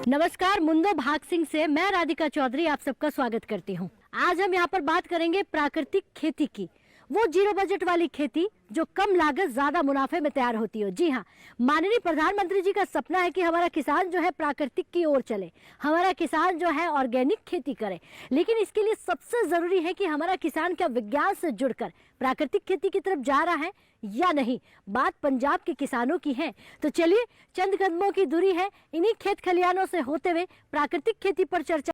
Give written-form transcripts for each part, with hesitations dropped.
नमस्कार, मुंदो भाग सिंह से मैं राधिका चौधरी आप सबका स्वागत करती हूँ। आज हम यहाँ पर बात करेंगे प्राकृतिक खेती की, वो जीरो बजट वाली खेती जो कम लागत ज्यादा मुनाफे में तैयार होती हो। जी हाँ, माननीय प्रधानमंत्री जी का सपना है कि हमारा किसान जो है प्राकृतिक की ओर चले, हमारा किसान जो है ऑर्गेनिक खेती करे। लेकिन इसके लिए सबसे जरूरी है कि हमारा किसान क्या विज्ञान से जुड़कर प्राकृतिक खेती की तरफ जा रहा है या नहीं। बात पंजाब के किसानों की है, तो चलिए चंद कदमों की दूरी है, इन्हीं खेत खलिहानों से होते हुए प्राकृतिक खेती पर चर्चा।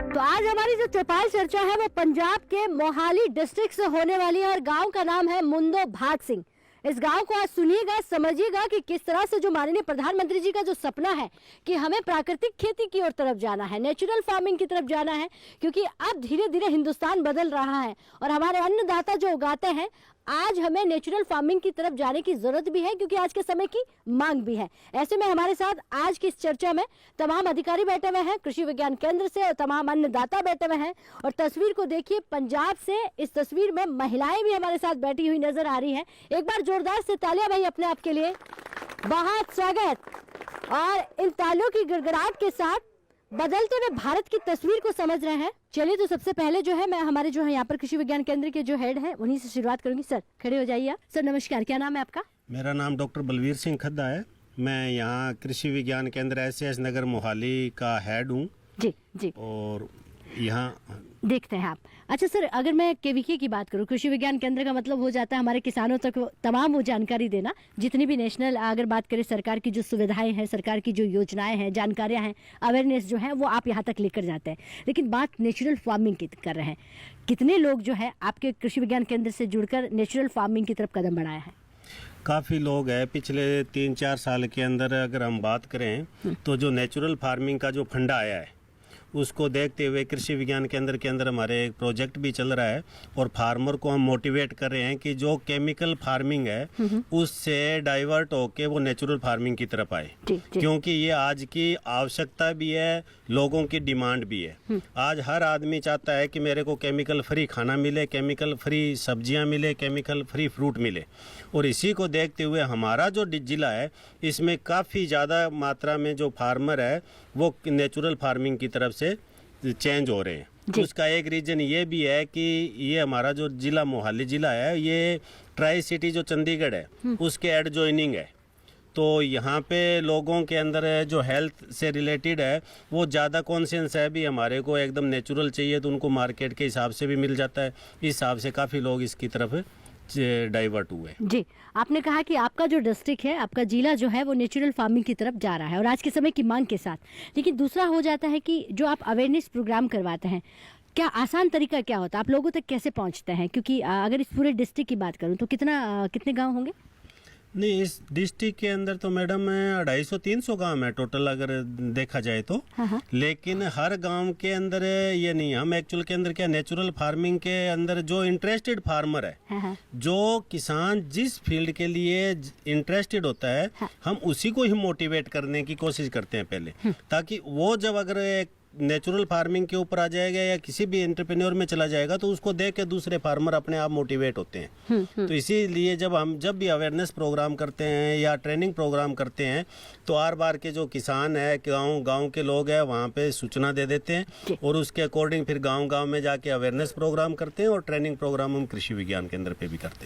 तो आज हमारी जो चौपाल चर्चा है वो पंजाब के मोहाली डिस्ट्रिक्ट से होने वाली है और गांव का नाम है मुंदो भाग सिंह। इस गांव को आज सुनिएगा, समझिएगा कि किस तरह से जो माननीय प्रधानमंत्री जी का जो सपना है कि हमें प्राकृतिक खेती की ओर तरफ जाना है, नेचुरल फार्मिंग की तरफ जाना है, क्योंकि अब धीरे धीरे हिंदुस्तान बदल रहा है और हमारे अन्नदाता जो उगाते हैं, आज हमें नेचुरल फार्मिंग की तरफ जाने की जरूरत भी है क्योंकि आज के समय की मांग भी है। ऐसे में हमारे साथ आज की इस चर्चा में तमाम अधिकारी बैठे हुए हैं कृषि विज्ञान केंद्र से और तमाम अन्नदाता बैठे हुए हैं। और तस्वीर को देखिए पंजाब से, इस तस्वीर में महिलाएं भी हमारे साथ बैठी हुई नजर आ रही हैं। एक बार जोरदार से तालियां भाई अपने आप के लिए, बहुत स्वागत। और इन तालियों की गड़गड़ाहट के साथ बदलते हुए भारत की तस्वीर को समझ रहे हैं। चलिए, तो सबसे पहले जो है मैं हमारे जो है यहाँ पर कृषि विज्ञान केंद्र के जो हेड हैं उन्हीं से शुरुआत करूंगी। सर खड़े हो जाइए आप। सर नमस्कार, क्या नाम है आपका? मेरा नाम डॉक्टर बलवीर सिंह खद्दा है। मैं यहाँ कृषि विज्ञान केंद्र SAS नगर मोहाली का हेड हूँ। जी जी। और यहाँ देखते हैं आप। अच्छा सर, अगर मैं KVK की बात करूं, कृषि विज्ञान केंद्र का मतलब हो जाता है हमारे किसानों तक तमाम वो जानकारी देना, जितनी भी नेशनल अगर बात करें सरकार की जो सुविधाएं हैं, सरकार की जो योजनाएं हैं, जानकारियां हैं, अवेयरनेस जो है वो आप यहाँ तक लेकर जाते हैं। लेकिन बात नेचुरल फार्मिंग की कर रहे हैं, कितने लोग जो है आपके कृषि विज्ञान केंद्र से जुड़कर नेचुरल फार्मिंग की तरफ कदम बढ़ाया है? काफ़ी लोग हैं। पिछले 3-4 साल के अंदर अगर हम बात करें तो जो नेचुरल फार्मिंग का जो फंडा आया है उसको देखते हुए कृषि विज्ञान केंद्र के अंदर हमारे एक प्रोजेक्ट भी चल रहा है और फार्मर को हम मोटिवेट कर रहे हैं कि जो केमिकल फार्मिंग है उससे डाइवर्ट होके वो नेचुरल फार्मिंग की तरफ आए, क्योंकि ये आज की आवश्यकता भी है, लोगों की डिमांड भी है। आज हर आदमी चाहता है कि मेरे को केमिकल फ्री खाना मिले, केमिकल फ्री सब्जियां मिले, केमिकल फ्री फ्रूट मिले। और इसी को देखते हुए हमारा जो जिला है इसमें काफ़ी ज़्यादा मात्रा में जो फार्मर है वो नेचुरल फार्मिंग की तरफ से चेंज हो रहे हैं। उसका एक रीज़न ये भी है कि ये हमारा जो जिला मोहाली जिला है ये ट्राई सिटी जो चंडीगढ़ है उसके एडजॉइनिंग है। तो यहाँ पे लोगों के अंदर जो हेल्थ से रिलेटेड है वो ज़्यादा कॉन्शियस है, भी हमारे को एकदम नेचुरल चाहिए तो उनको मार्केट के हिसाब से भी मिल जाता है। इस हिसाब से काफ़ी लोग इसकी तरफ डाइवर्ट हुए। जी, आपने कहा कि आपका जो डिस्ट्रिक्ट है, आपका जिला जो है वो नेचुरल फार्मिंग की तरफ जा रहा है और आज के समय की मांग के साथ। लेकिन दूसरा हो जाता है कि जो आप अवेयरनेस प्रोग्राम करवाते हैं, क्या आसान तरीका क्या होता है, आप लोगों तक कैसे पहुंचते हैं? क्योंकि अगर इस पूरे डिस्ट्रिक्ट की बात करूं तो कितने गांव होंगे? नहीं, इस डिस्ट्रिक्ट के अंदर तो मैडम 250-300 गांव है टोटल अगर देखा जाए तो। लेकिन हर गांव के अंदर ये नहीं, हम एक्चुअल के अंदर क्या नेचुरल फार्मिंग के अंदर जो इंटरेस्टेड फार्मर है, जो किसान जिस फील्ड के लिए इंटरेस्टेड होता है, हम उसी को ही मोटिवेट करने की कोशिश करते हैं पहले, ताकि वो जब अगर एक नेचुरल फार्मिंग के ऊपर आ जाएगा या किसी भी एंटरप्रेन्योर में चला जाएगा तो उसको देख के दूसरे फार्मर अपने आप मोटिवेट होते हैं। तो इसीलिए जब भी अवेयरनेस प्रोग्राम करते हैं या ट्रेनिंग प्रोग्राम करते हैं तो हर बार के जो किसान है, गांव के लोग हैं, वहाँ पे सूचना दे देते हैं और उसके अकॉर्डिंग फिर गांव में जाके अवेयरनेस प्रोग्राम करते हैं और ट्रेनिंग प्रोग्राम हम कृषि विज्ञान केंद्र पे भी करते हैं।